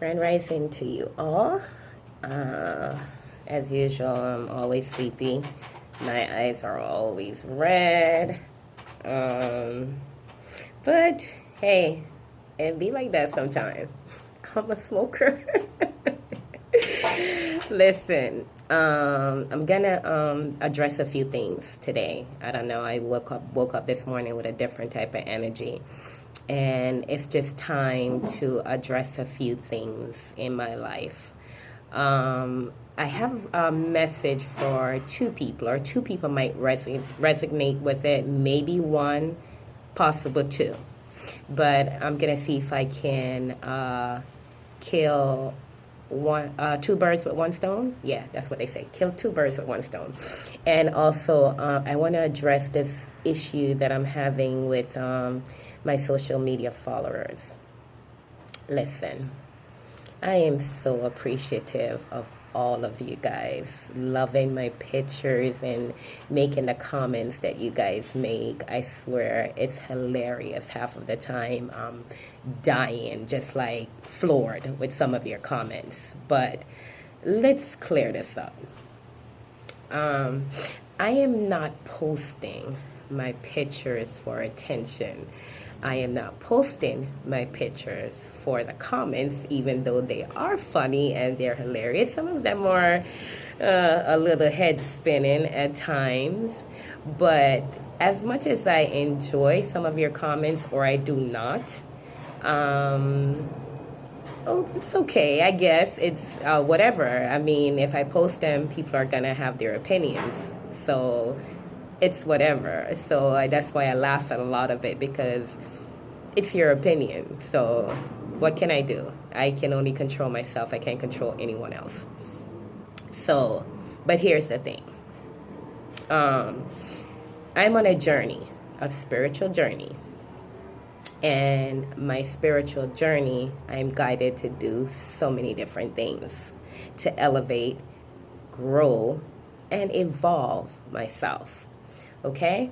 Grand rising to you all. Uh, as usual, I'm always sleepy. My eyes are always red. Um, but hey, it be like that sometimes. I'm a smoker. Listen, I'm gonna address a few things today. I don't know. I woke up this morning with a different type of energy, and it's just time to address a few things in my life. I have a message for two people, or two people might resonate with it. Maybe one, possible two, but I'm gonna see if I can kill two birds with one stone. Yeah, that's what they say. Kill two birds with one stone. And also, I want to address this issue that I'm having with my social media followers. Listen, I am so appreciative of all of you guys loving my pictures and making the comments that you guys make. I swear it's hilarious. Half of the time I'm dying, just like floored with some of your comments. But let's clear this up. Um, I am not posting my pictures for attention. I am not posting my pictures for the comments, even though they are funny and they're hilarious. Some of them are a little head spinning at times. But as much as I enjoy some of your comments, or I do not, um, oh, it's okay. I guess it's whatever. I mean, if I post them, people are gonna have their opinions. So it's whatever. So that's why I laugh at a lot of it, because it's your opinion. So what can I do? I can only control myself. I can't control anyone else. So, but here's the thing. Um, I'm on a journey, a spiritual journey. And my spiritual journey, I'm guided to do so many different things to elevate, grow, and evolve myself. Okay?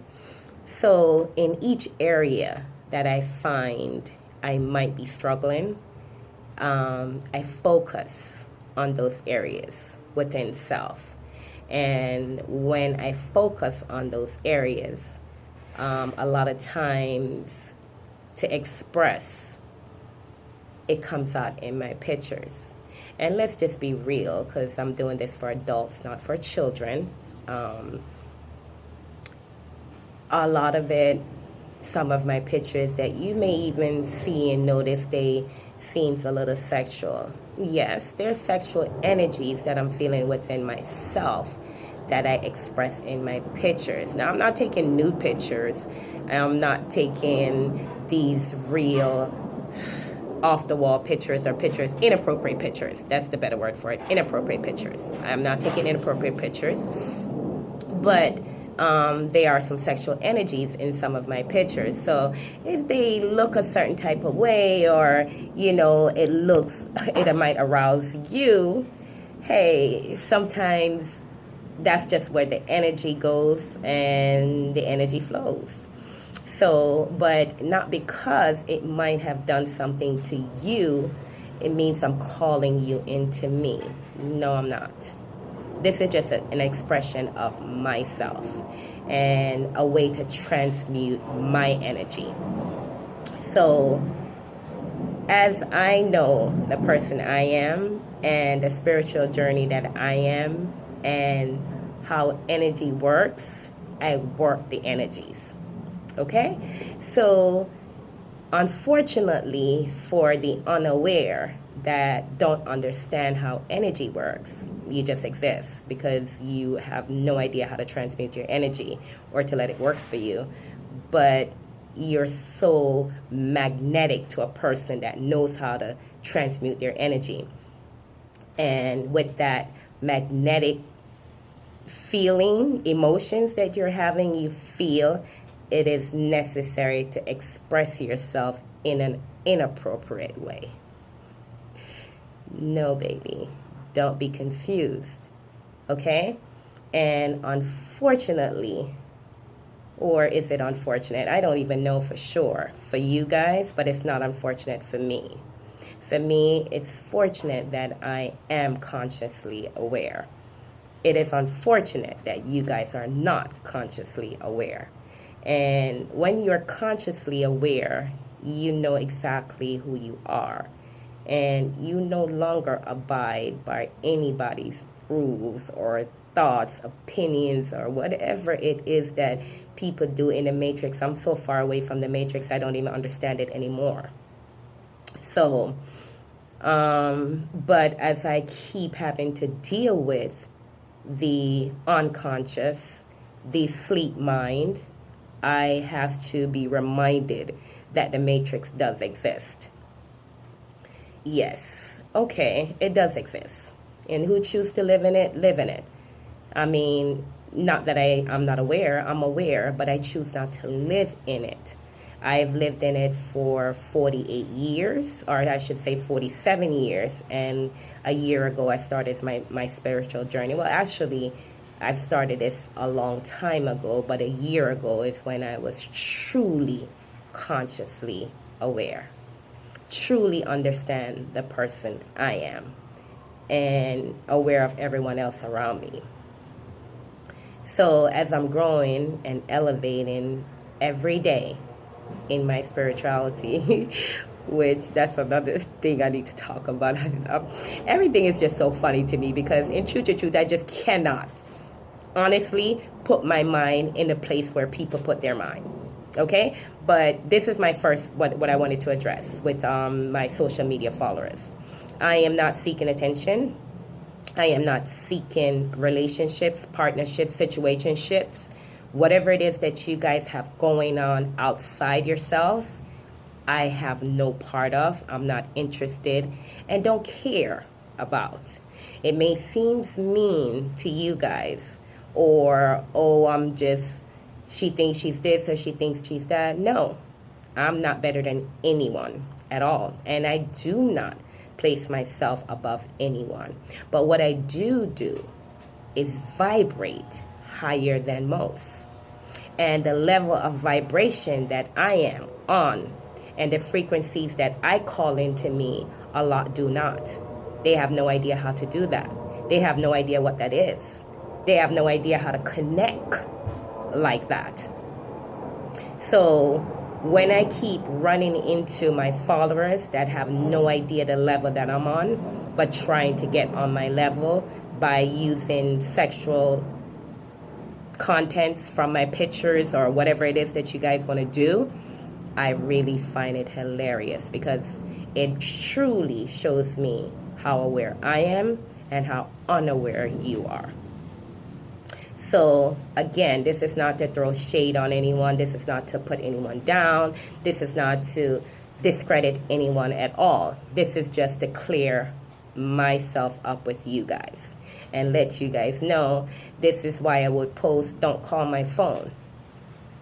So, in each area that I find I might be struggling, I focus on those areas within self. And when I focus on those areas, a lot of times to express, it comes out in my pictures. And let's just be real, because I'm doing this for adults, not for children. A lot of it, some of my pictures that you may even see and notice, they seems a little sexual. Yes, there's sexual energies that I'm feeling within myself that I express in my pictures. Now, I'm not taking nude pictures. I'm not taking these real off the wall pictures, or pictures, inappropriate pictures. That's the better word for it. Inappropriate pictures. I'm not taking inappropriate pictures, but there are some sexual energies in some of my pictures. So if they look a certain type of way, or it might arouse you, hey, sometimes that's just where the energy goes and the energy flows. So, but not because it might have done something to you, it means I'm calling you into me. No, I'm not. This is just an expression of myself and a way to transmute my energy. So, as I know the person I am and the spiritual journey that I am and how energy works, I work the energies. Okay? So, unfortunately, for the unaware that don't understand how energy works, you just exist because you have no idea how to transmute your energy or to let it work for you. But you're so magnetic to a person that knows how to transmute their energy. And with that magnetic feeling, emotions that you're having, you feel it is necessary to express yourself in an inappropriate way. No, baby, don't be confused, okay? And unfortunately, or is it unfortunate? I don't even know for sure for you guys, but it's not unfortunate for me. For me, it's fortunate that I am consciously aware. It is unfortunate that you guys are not consciously aware. And when you're consciously aware, you know exactly who you are. And you no longer abide by anybody's rules or thoughts, opinions, or whatever it is that people do in the matrix. I'm so far away from the matrix, I don't even understand it anymore. So, but as I keep having to deal with the unconscious, the sleep mind, I have to be reminded that the matrix does exist. Yes, okay, it does exist. And who choose to live in it, live in it. I mean, not that I'm not aware, I'm aware, but I choose not to live in it. I've lived in it for 48 years, or I should say 47 years, and a year ago I started my spiritual journey. Well, actually, I've started this a long time ago, but a year ago is when I was truly consciously aware, truly understand the person I am, and aware of everyone else around me. So as I'm growing and elevating every day in my spirituality, which that's another thing I need to talk about. Everything is just so funny to me because in truth, I just cannot honestly put my mind in the place where people put their mind. Okay? But this is my first, what I wanted to address with my social media followers. I am not seeking attention. I am not seeking relationships, partnerships, situationships, whatever it is that you guys have going on outside yourselves. I have no part of, I'm not interested, and don't care about. It may seem mean to you guys, or, oh, she thinks she's this or she thinks she's that. No, I'm not better than anyone at all, and I do not place myself above anyone. But what I do is vibrate higher than most. And the level of vibration that I am on and the frequencies that I call into me, a lot do not. They have no idea how to do that. They have no idea what that is. They have no idea how to connect like that. So when I keep running into my followers that have no idea the level that I'm on, but trying to get on my level by using sexual contents from my pictures or whatever it is that you guys want to do, I really find it hilarious because it truly shows me how aware I am and how unaware you are. So again, this is not to throw shade on anyone. This is not to put anyone down. This is not to discredit anyone at all. This is just to clear myself up with you guys and let you guys know this is why I would post, don't call my phone.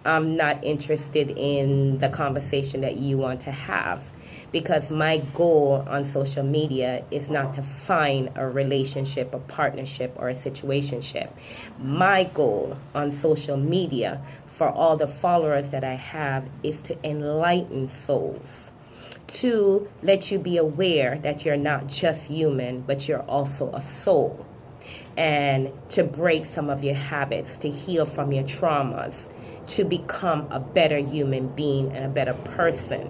I'm not interested in the conversation that you want to have, because my goal on social media is not to find a relationship, a partnership, or a situationship. My goal on social media for all the followers that I have is to enlighten souls, to let you be aware that you're not just human, but you're also a soul, and to break some of your habits, to heal from your traumas, to become a better human being and a better person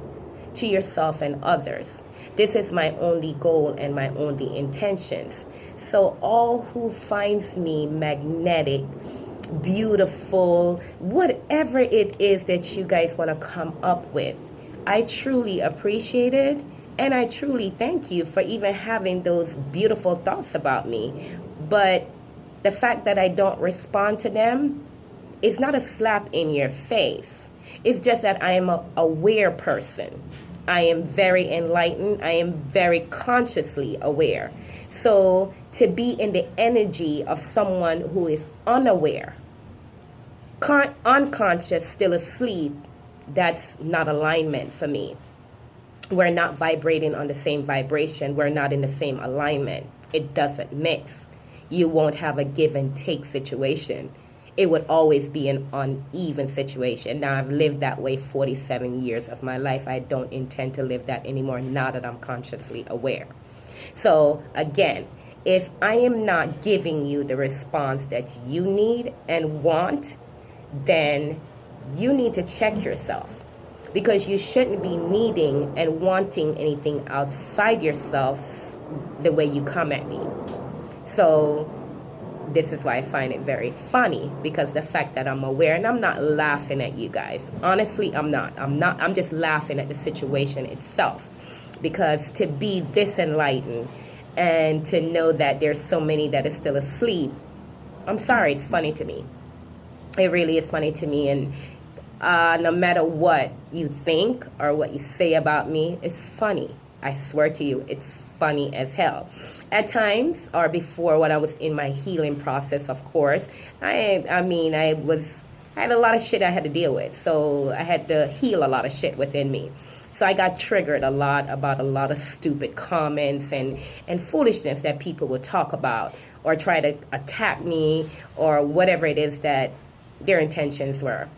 to yourself and others. This is my only goal and my only intentions. So all who finds me magnetic, beautiful, whatever it is that you guys want to come up with, I truly appreciate it, and I truly thank you for even having those beautiful thoughts about me. But the fact that I don't respond to them is not a slap in your face. It's just that I am an aware person. I am very enlightened. I am very consciously aware. So to be in the energy of someone who is unaware, unconscious, still asleep, that's not alignment for me. We're not vibrating on the same vibration. We're not in the same alignment. It doesn't mix. You won't have a give and take situation. it would always be an uneven situation. Now, I've lived that way 47 years of my life. I don't intend to live that anymore now that I'm consciously aware. So, again, if I am not giving you the response that you need and want, then you need to check yourself, because you shouldn't be needing and wanting anything outside yourself the way you come at me. So this is why I find it very funny, because the fact that I'm aware, and I'm not laughing at you guys. Honestly, I'm not. I'm just laughing at the situation itself, because to be this enlightened and to know that there's so many that are still asleep, I'm sorry, it's funny to me. It really is funny to me. And no matter what you think or what you say about me, it's funny. I swear to you, it's funny as hell. At times, or before when I was in my healing process, of course, I had a lot of shit I had to deal with. So I had to heal a lot of shit within me. So I got triggered a lot about a lot of stupid comments and foolishness that people would talk about or try to attack me or whatever it is that their intentions were.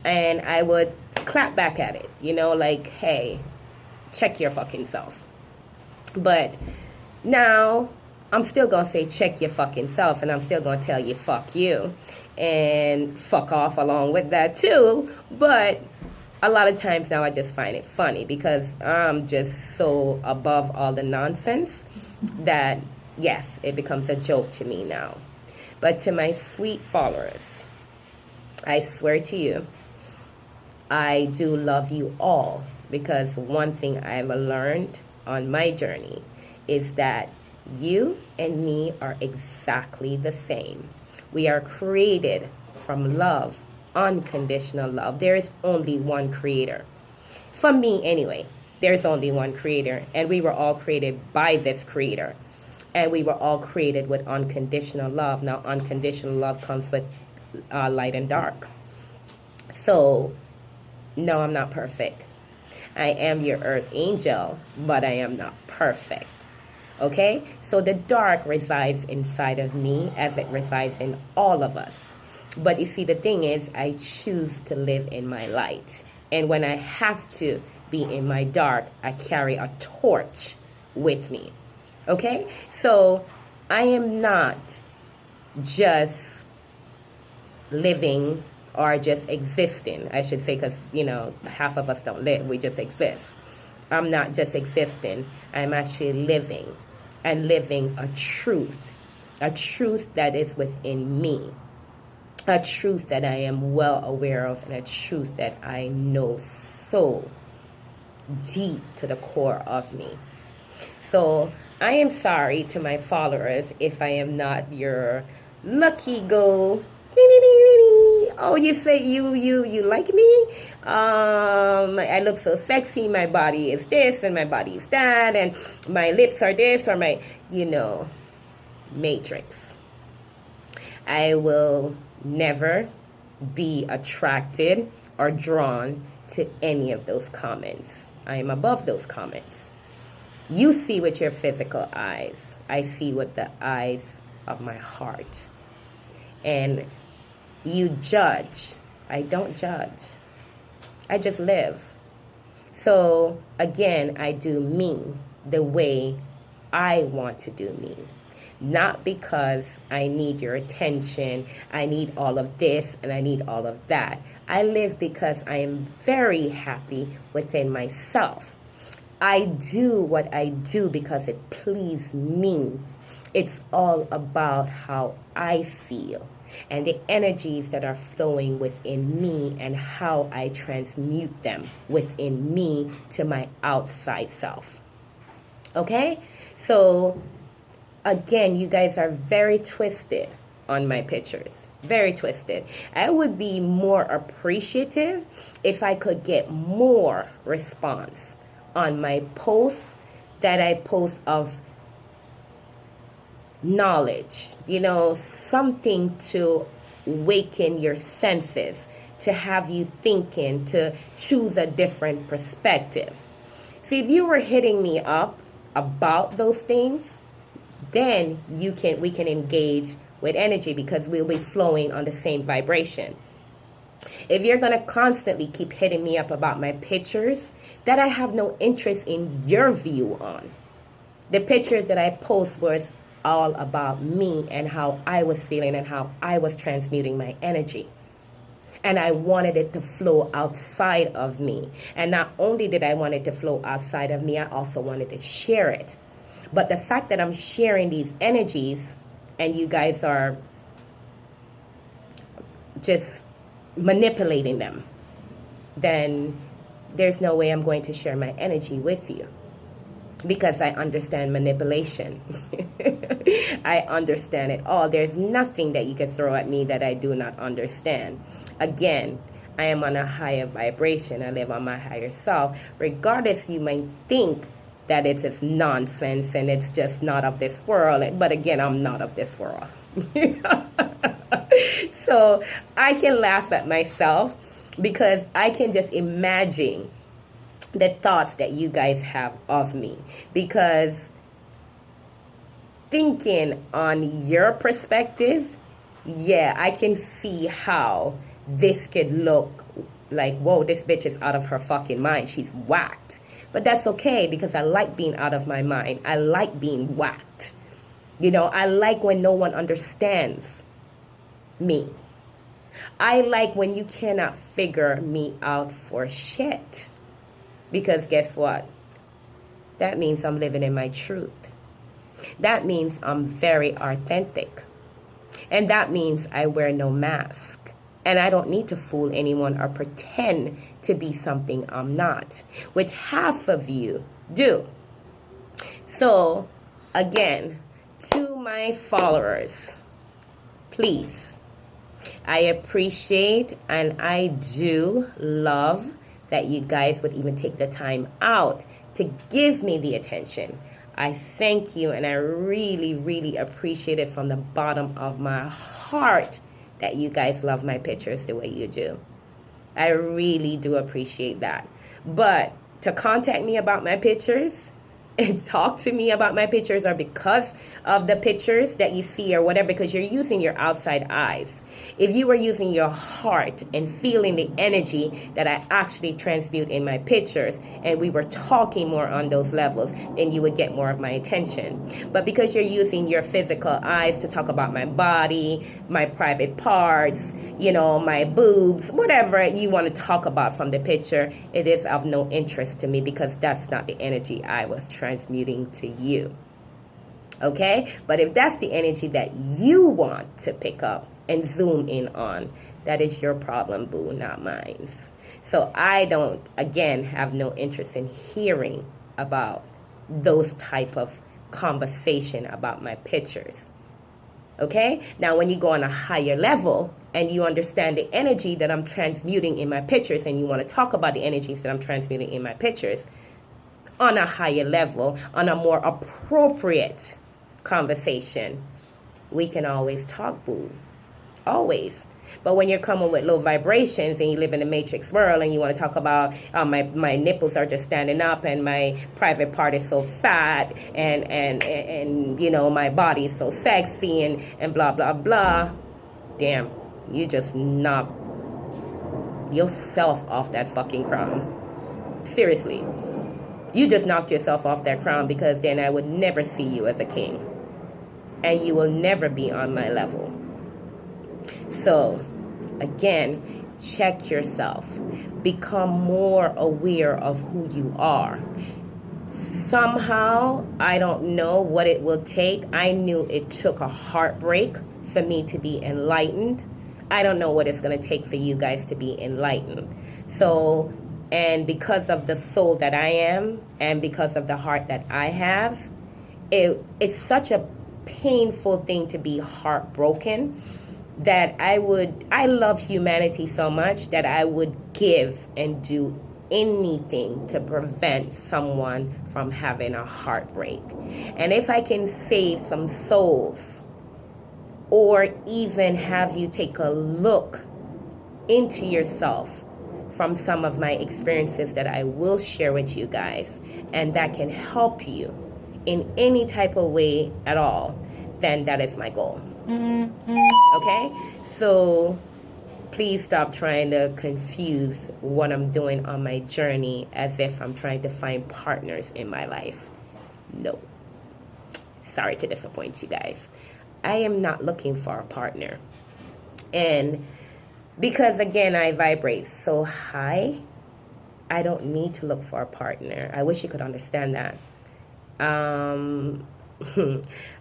And I would clap back at it, like, hey, check your fucking self. But now I'm still going to say check your fucking self, and I'm still going to tell you fuck you and fuck off along with that too. But a lot of times now I just find it funny, because I'm just so above all the nonsense that, yes, it becomes a joke to me now. But to my sweet followers, I swear to you, I do love you all, because one thing I've learned on my journey is that you and me are exactly the same. We are created from love, unconditional love. There is only one creator. For me, anyway, there's only one creator, and we were all created by this creator. And we were all created with unconditional love. Now, unconditional love comes with light and dark. So, no, I'm not perfect. I am your earth angel, but I am not perfect. Okay? So the dark resides inside of me as it resides in all of us. But you see, the thing is, I choose to live in my light. And when I have to be in my dark, I carry a torch with me. Okay? So I am not just living or just existing, I should say, because, half of us don't live, we just exist. I'm not just existing, I'm actually living, and living a truth that is within me, a truth that I am well aware of, and a truth that I know so deep to the core of me. So I am sorry to my followers if I am not your lucky go. Oh, you say you like me? I look so sexy. My body is this and my body is that, and my lips are this or my, matrix. I will never be attracted or drawn to any of those comments. I am above those comments. You see with your physical eyes. I see with the eyes of my heart. And you judge. I don't judge. I just live. So, again, I do me the way I want to do me. Not because I need your attention, I need all of this, and I need all of that. I live because I am very happy within myself. I do what I do because it pleases me. It's all about how I feel and the energies that are flowing within me and how I transmute them within me to my outside self. Okay? So, again, you guys are very twisted on my pictures. Very twisted. I would be more appreciative if I could get more response on my posts that I post of knowledge, something to waken your senses, to have you thinking, to choose a different perspective. See, if you were hitting me up about those things, then we can engage with energy because we'll be flowing on the same vibration. If you're going to constantly keep hitting me up about my pictures that I have no interest in your view on, the pictures that I post was all about me and how I was feeling and how I was transmuting my energy. And I wanted it to flow outside of me. And not only did I want it to flow outside of me, I also wanted to share it. But the fact that I'm sharing these energies and you guys are just manipulating them, then there's no way I'm going to share my energy with you, because I understand manipulation. I understand it all. There's nothing that you can throw at me that I do not understand. Again, I am on a higher vibration. I live on my higher self. Regardless, you might think that it's nonsense and it's just not of this world. But again, I'm not of this world. So I can laugh at myself because I can just imagine the thoughts that you guys have of me. Because thinking on your perspective, yeah, I can see how this could look like, whoa, this bitch is out of her fucking mind. She's whacked. But that's okay because I like being out of my mind. I like being whacked. You know, I like when no one understands me. I like when you cannot figure me out for shit. Because guess what? That means I'm living in my truth. That means I'm very authentic. And that means I wear no mask. And I don't need to fool anyone or pretend to be something I'm not, which half of you do. So, again, to my followers, please, I appreciate and I do love that you guys would even take the time out to give me the attention. I thank you, and I really, really appreciate it from the bottom of my heart that you guys love my pictures the way you do. I really do appreciate that. But to contact me about my pictures and talk to me about my pictures, or because of the pictures that you see or whatever, because you're using your outside eyes. If you were using your heart and feeling the energy that I actually transmute in my pictures, and we were talking more on those levels, then you would get more of my attention. But because you're using your physical eyes to talk about my body, my private parts, you know, my boobs, whatever you want to talk about from the picture, it is of no interest to me because that's not the energy I was transmuting to you. Okay? But if that's the energy that you want to pick up and zoom in on, that is your problem, boo, not mine. So I don't, again, have no interest in hearing about those type of conversation about my pictures. Okay? Now, when you go on a higher level and you understand the energy that I'm transmuting in my pictures, and you want to talk about the energies that I'm transmuting in my pictures on a higher level, on a more appropriate conversation, we can always talk, boo. Always. But when you're coming with low vibrations and you live in the matrix world and you want to talk about my nipples are just standing up and my private part is so fat and you know, my body is so sexy and blah blah blah, damn, you just knock yourself off that fucking crown. Seriously, you just knocked yourself off that crown, because then I would never see you as a king and you will never be on my level. So, again, check yourself. Become more aware of who you are. Somehow, I don't know what it will take. I knew it took a heartbreak for me to be enlightened. I don't know what it's going to take for you guys to be enlightened. So, and because of the soul that I am, and because of the heart that I have, it's such a painful thing to be heartbroken, that I love humanity so much that I would give and do anything to prevent someone from having a heartbreak. And if I can save some souls, or even have you take a look into yourself from some of my experiences that I will share with you guys, and that can help you in any type of way at all, then that is my goal. Okay? So please stop trying to confuse what I'm doing on my journey as if I'm trying to find partners in my life. No. Sorry to disappoint you guys. I am not looking for a partner. And because again, I vibrate so high, I don't need to look for a partner. I wish you could understand that.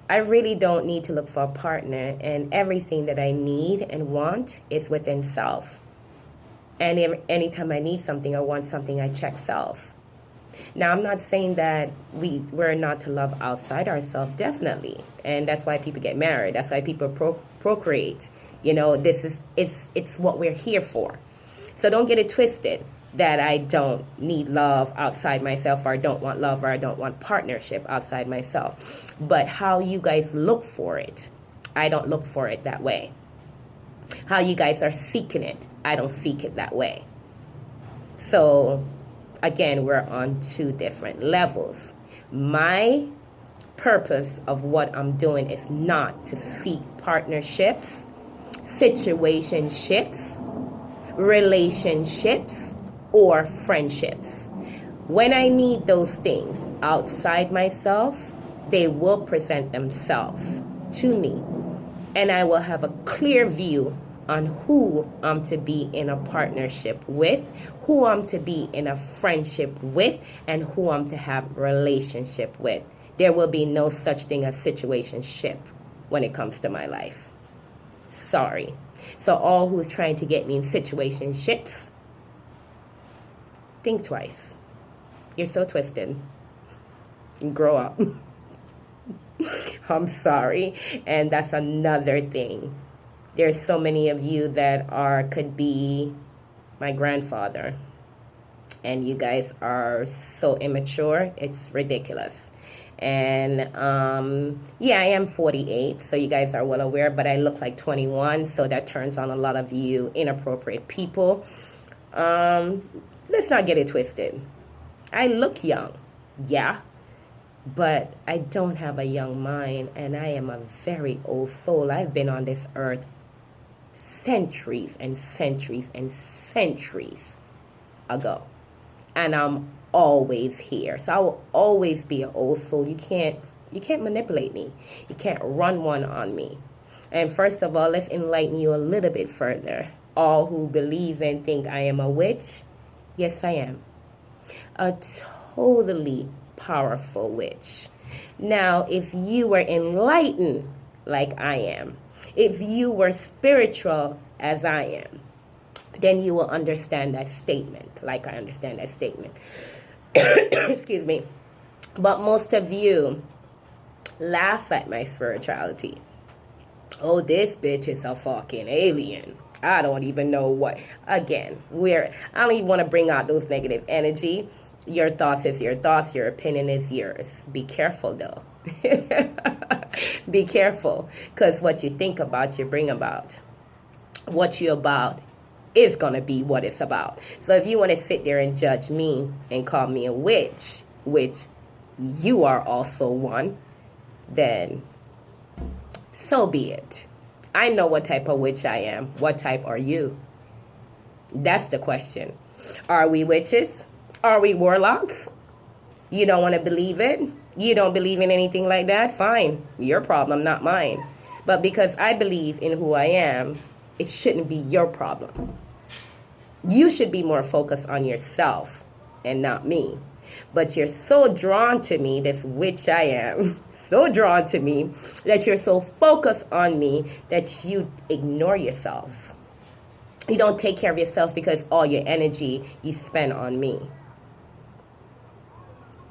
I really don't need to look for a partner, and everything that I need and want is within self. And anytime I need something or want something, I check self. Now, I'm not saying that we're not to love outside ourselves, definitely. And that's why people get married. That's why people procreate. You know, it's what we're here for. So don't get it twisted that I don't need love outside myself, or I don't want love, or I don't want partnership outside myself. But how you guys look for it, I don't look for it that way. How you guys are seeking it, I don't seek it that way. So again, we're on two different levels. My purpose of what I'm doing is not to seek partnerships, situationships, relationships, or friendships. When I need those things outside myself, they will present themselves to me, and I will have a clear view on who I'm to be in a partnership with, who I'm to be in a friendship with, and who I'm to have relationship with. There will be no such thing as situationship when it comes to my life. Sorry. So all who's trying to get me in situationships, think twice. You're so twisted. Grow up. I'm sorry. And that's another thing. There's so many of you that could be my grandfather. And you guys are so immature. It's ridiculous. And yeah, I am 48, so you guys are well aware, but I look like 21, so that turns on a lot of you inappropriate people. Let's not get it twisted. I look young, yeah, but I don't have a young mind, and I am a very old soul. I've been on this earth centuries and centuries and centuries ago, and I'm always here. So I will always be an old soul. You can't manipulate me. You can't run one on me. And first of all, let's enlighten you a little bit further. All who believe and think I am a witch, yes, I am. A totally powerful witch. Now, if you were enlightened like I am, if you were spiritual as I am, then you will understand that statement, like I understand that statement. Excuse me. But most of you laugh at my spirituality. Oh, this bitch is a fucking alien. I don't even know what. Again, I don't even want to bring out those negative energy. Your thoughts is your thoughts. Your opinion is yours. Be careful, though. Be careful, because what you think about, you bring about. What you're about is going to be what it's about. So if you want to sit there and judge me and call me a witch, which you are also one, then so be it. I know what type of witch I am. What type are you? That's the question. Are we witches? Are we warlocks? You don't want to believe it? You don't believe in anything like that? Fine. Your problem, not mine. But because I believe in who I am, it shouldn't be your problem. You should be more focused on yourself and not me. But you're so drawn to me, this witch I am, so drawn to me, that you're so focused on me that you ignore yourself. You don't take care of yourself because all your energy you spend on me.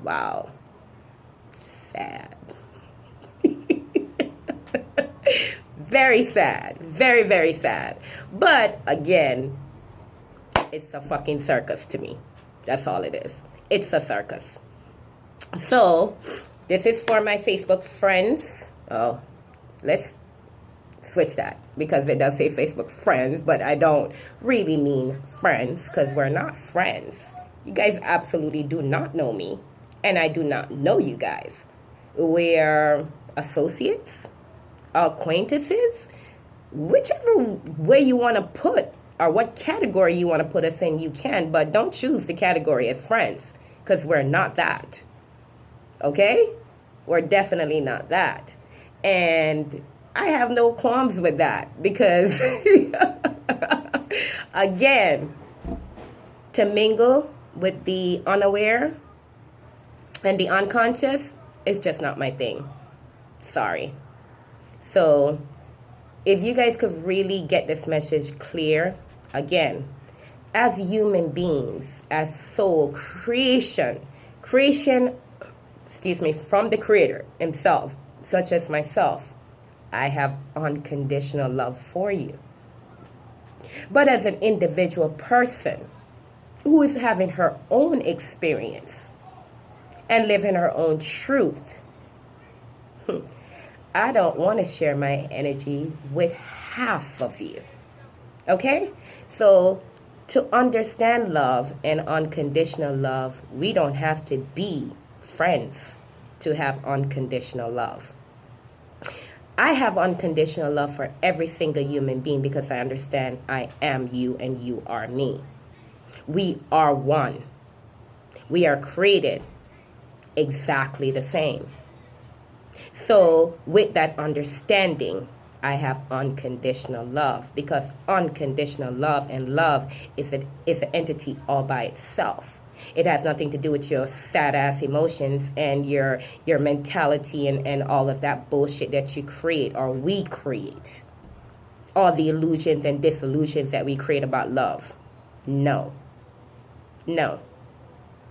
Wow. Sad. Very sad. Very, very sad. But again, it's a fucking circus to me. That's all it is. It's a circus. So, this is for my Facebook friends. Oh, let's switch that, because it does say Facebook friends, but I don't really mean friends, because we're not friends. You guys absolutely do not know me, and I do not know you guys. We're associates, acquaintances, whichever way you want to put or what category you want to put us in, you can, but don't choose the category as friends, because we're not that. Okay? We're definitely not that. And I have no qualms with that because, again, to mingle with the unaware and the unconscious is just not my thing. Sorry. So if you guys could really get this message clear, again, as human beings, as soul creation, from the Creator himself, such as myself, I have unconditional love for you. But as an individual person who is having her own experience and living her own truth, I don't want to share my energy with half of you. Okay? So to understand love and unconditional love, we don't have to be friends to have unconditional love. I have unconditional love for every single human being because I understand I am you and you are me. We are one. We are created exactly the same. So with that understanding, I have unconditional love, because unconditional love and love is an entity all by itself. It has nothing to do with your sad ass emotions and your mentality and all of that bullshit that you create or we create. All the illusions and disillusions that we create about love. No.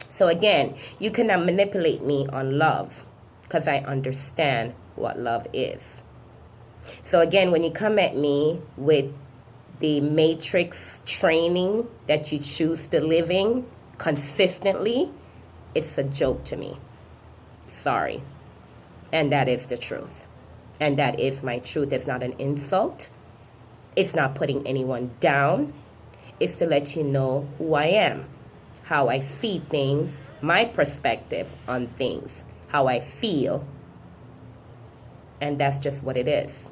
So again, you cannot manipulate me on love because I understand what love is. So again, when you come at me with the matrix training that you choose to live in consistently, it's a joke to me. Sorry. And that is the truth. And that is my truth. It's not an insult. It's not putting anyone down. It's to let you know who I am, how I see things, my perspective on things, how I feel. And that's just what it is.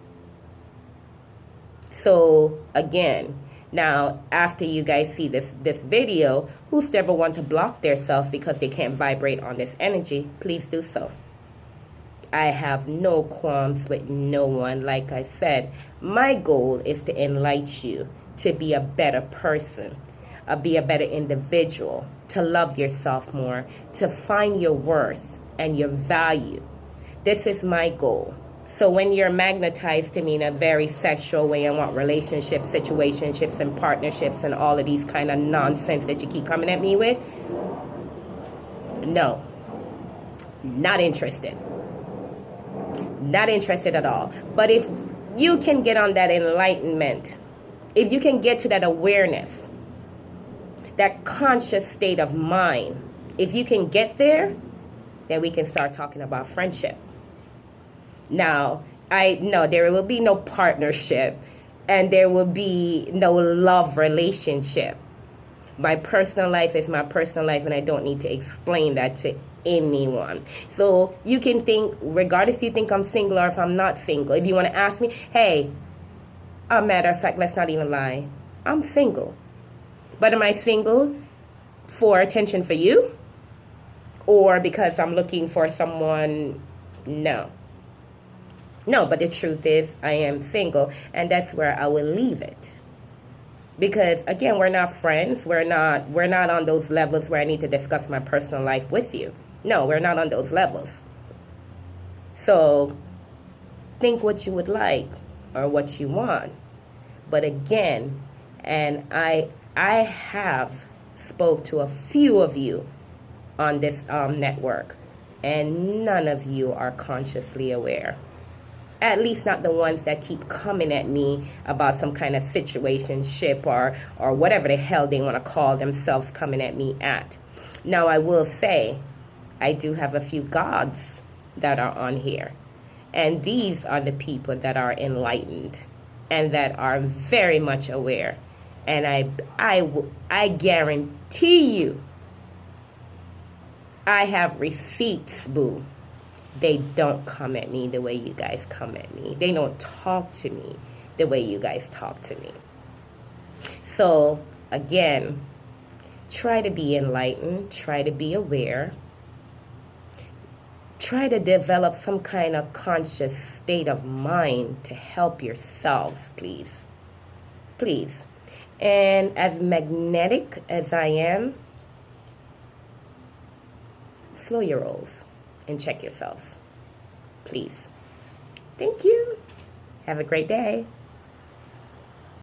So again, now after you guys see this video, who's ever want to block themselves because they can't vibrate on this energy, please do so. I have no qualms with no one. Like I said, my goal is to enlighten you to be a better person, be a better individual, to love yourself more, to find your worth and your value. This is my goal. So when you're magnetized to me in a very sexual way and want relationships, situationships, and partnerships and all of these kind of nonsense that you keep coming at me with, no, not interested. Not interested at all. But if you can get on that enlightenment, if you can get to that awareness, that conscious state of mind, if you can get there, then we can start talking about friendship. Now, I know there will be no partnership and there will be no love relationship. My personal life is my personal life, and I don't need to explain that to anyone. So you can think, regardless if you think I'm single or if I'm not single, if you want to ask me, hey, a matter of fact, let's not even lie, I'm single. But am I single for attention for you? Or because I'm looking for someone? No. No, but the truth is I am single, and that's where I will leave it. Because again, we're not friends. We're not on those levels where I need to discuss my personal life with you. No, we're not on those levels. So think what you would like or what you want. But again, and I have spoke to a few of you on this network, and none of you are consciously aware. At least not the ones that keep coming at me about some kind of situationship or whatever the hell they want to call themselves coming at me at. Now, I will say, I do have a few gods that are on here. And these are the people that are enlightened and that are very much aware. And I guarantee you, I have receipts, boo. they don't come at me the way you guys come at me. They don't talk to me the way you guys talk to me. So, again, try to be enlightened, try to be aware, try to develop some kind of conscious state of mind to help yourselves, please. Please. And as magnetic as I am, slow your rolls and check yourselves. Please. Thank you. Have a great day.